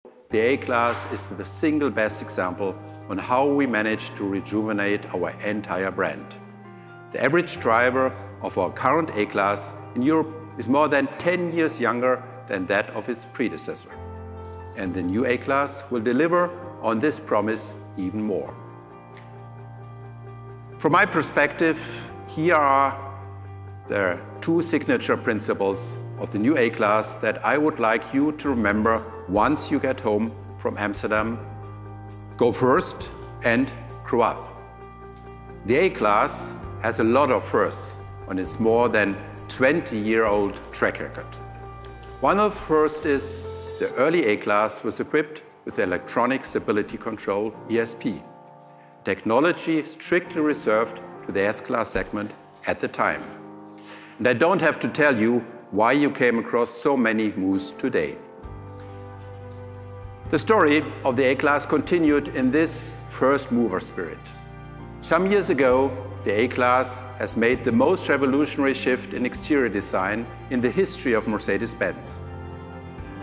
the A-Class is the single best example on how we managed to rejuvenate our entire brand. The average driver of our current A-Class in Europe is more than 10 years younger than that of its predecessor. And the new A-Class will deliver on this promise even more. From my perspective, here are the two signature principles of the new A-Class that I would like you to remember once you get home from Amsterdam. Go first and grow up. The A-Class has a lot of firsts on its more than 20-year-old track record. One of the first is the early A-Class was equipped with the electronic stability control ESP, technology strictly reserved to the S-Class segment at the time. And I don't have to tell you why you came across so many moves today. The story of the A-Class continued in this first mover spirit. Some years ago, the A-Class has made the most revolutionary shift in exterior design in the history of Mercedes-Benz.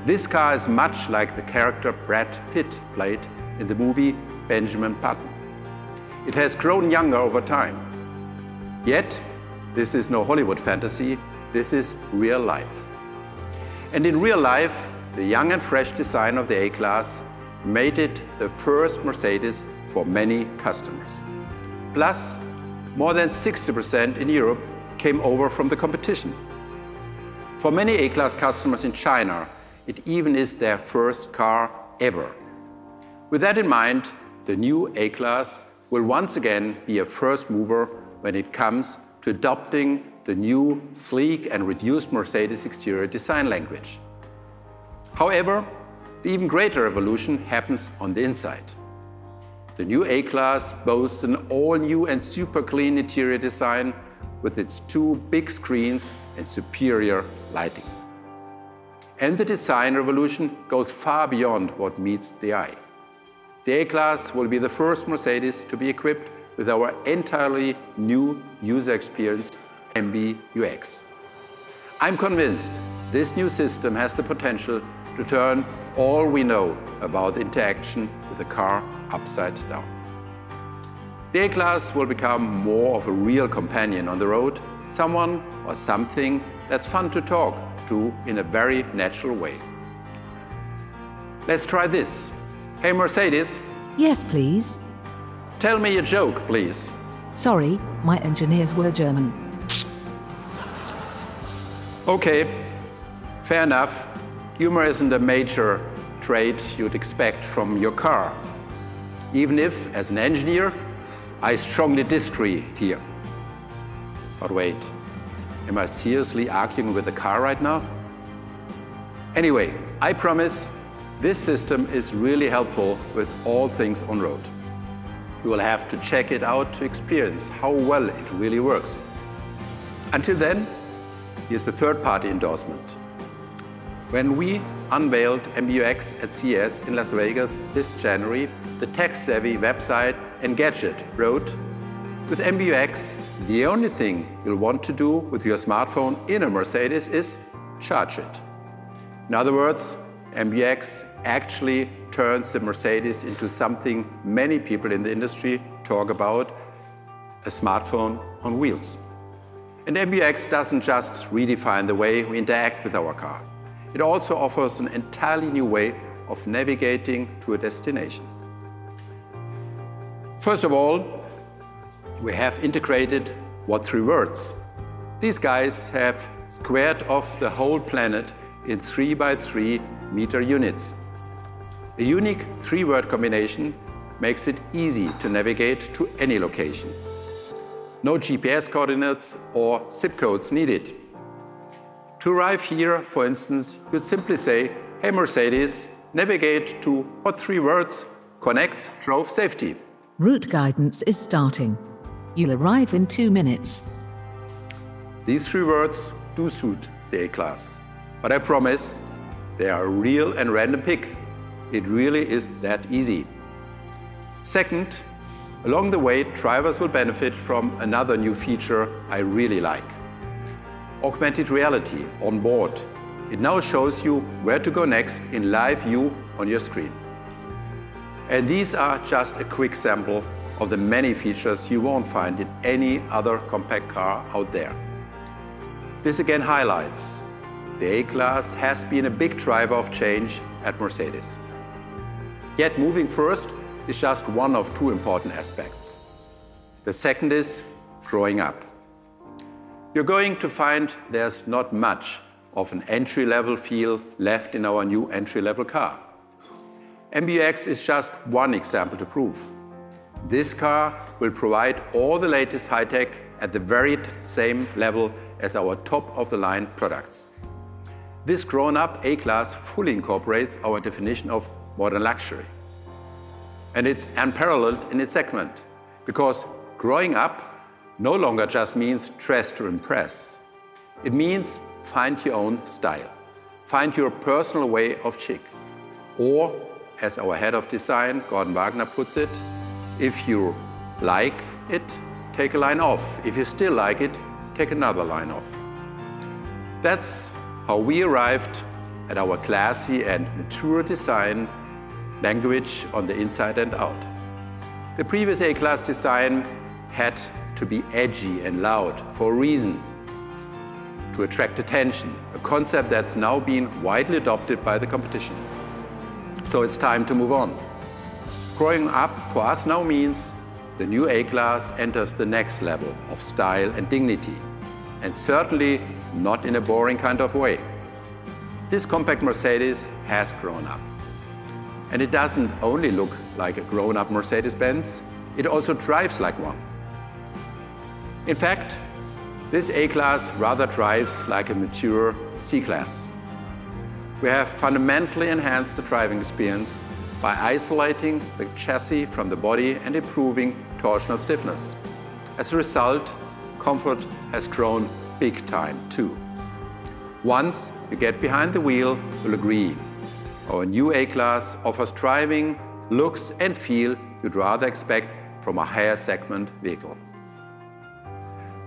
This car is much like the character Brad Pitt played in the movie Benjamin Button. It has grown younger over time. Yet, this is no Hollywood fantasy, this is real life. And in real life, the young and fresh design of the A-Class made it the first Mercedes for many customers. Plus, more than 60% in Europe came over from the competition. For many A-Class customers in China, it even is their first car ever. With that in mind, the new A-Class will once again be a first mover when it comes to adopting the new, sleek and reduced Mercedes exterior design language. However, the even greater evolution happens on the inside. The new A-Class boasts an all-new and super clean interior design with its two big screens and superior lighting. And the design revolution goes far beyond what meets the eye. The A-Class will be the first Mercedes to be equipped with our entirely new user experience, MBUX. I'm convinced this new system has the potential to turn all we know about interaction with the car upside down. The A-Class will become more of a real companion on the road, someone or something that's fun to talk to in a very natural way. Let's try this. Hey Mercedes. Yes, please. Tell me a joke, please. Sorry, my engineers were German. Okay, fair enough. Humor isn't a major trait you'd expect from your car. Even if, as an engineer, I strongly disagree here. But wait, am I seriously arguing with the car right now? Anyway, I promise this system is really helpful with all things on road. You will have to check it out to experience how well it really works. Until then, here's the third-party endorsement. When we unveiled MBUX at CES in Las Vegas this January, the tech-savvy website Engadget wrote, "With MBUX, the only thing you'll want to do with your smartphone in a Mercedes is charge it." In other words, MBUX actually turns the Mercedes into something many people in the industry talk about, a smartphone on wheels. And MBUX doesn't just redefine the way we interact with our car. It also offers an entirely new way of navigating to a destination. First of all, we have integrated what three words. These guys have squared off the whole planet in 3x3 meter units. A unique three-word combination makes it easy to navigate to any location. No GPS coordinates or zip codes needed. To arrive here, for instance, you'd simply say, "Hey Mercedes, navigate to what three words connects drove safety." Route guidance is starting. You'll arrive in 2 minutes. These three words do suit the A-Class, but I promise they are a real and random pick. It really is that easy. Second, along the way, drivers will benefit from another new feature I really like. Augmented reality on board. It now shows you where to go next in live view on your screen. And these are just a quick sample of the many features you won't find in any other compact car out there. This again highlights the A-Class has been a big driver of change at Mercedes. Yet moving first is just one of two important aspects. The second is growing up. You're going to find there's not much of an entry-level feel left in our new entry-level car. MBUX is just one example to prove. This car will provide all the latest high-tech at the very same level as our top-of-the-line products. This grown-up A-Class fully incorporates our definition of modern luxury. And it's unparalleled in its segment, because growing up no longer just means dress to impress. It means find your own style, find your personal way of chic. Or, as our head of design, Gordon Wagner, puts it, if you like it, take a line off. If you still like it, take another line off. That's how we arrived at our classy and mature design language on the inside and out. The previous A-Class design had to be edgy and loud for a reason, to attract attention, a concept that's now been widely adopted by the competition. So it's time to move on. Growing up for us now means the new A-Class enters the next level of style and dignity, and certainly not in a boring kind of way. This compact Mercedes has grown up. And it doesn't only look like a grown-up Mercedes-Benz, it also drives like one. In fact, this A-Class rather drives like a mature C-Class. We have fundamentally enhanced the driving experience by isolating the chassis from the body and improving torsional stiffness. As a result, comfort has grown big time too. Once you get behind the wheel, you'll agree. Our new A-Class offers driving, looks and feel you'd rather expect from a higher segment vehicle.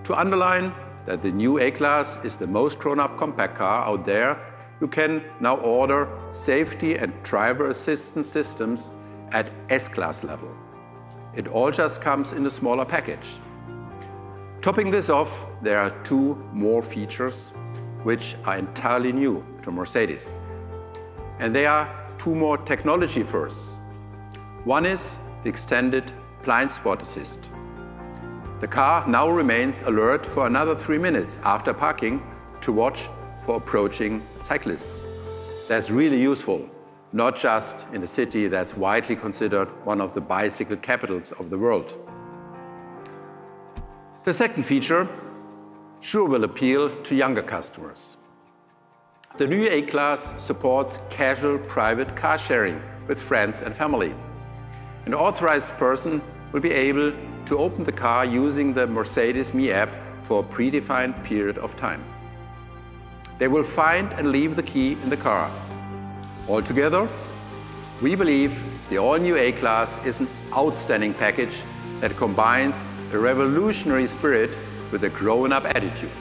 To underline that the new A-Class is the most grown-up compact car out there, you can now order safety and driver assistance systems at S-Class level. It all just comes in a smaller package. Topping this off, there are two more features which are entirely new to Mercedes. And they are two more technology firsts. One is the extended blind spot assist. The car now remains alert for another 3 minutes after parking to watch for approaching cyclists. That's really useful, not just in a city that's widely considered one of the bicycle capitals of the world. The second feature sure will appeal to younger customers. The new A-Class supports casual private car sharing with friends and family. An authorized person will be able to open the car using the Mercedes Me app for a predefined period of time. They will find and leave the key in the car. Altogether, we believe the all-new A-Class is an outstanding package that combines a revolutionary spirit with a grown-up attitude.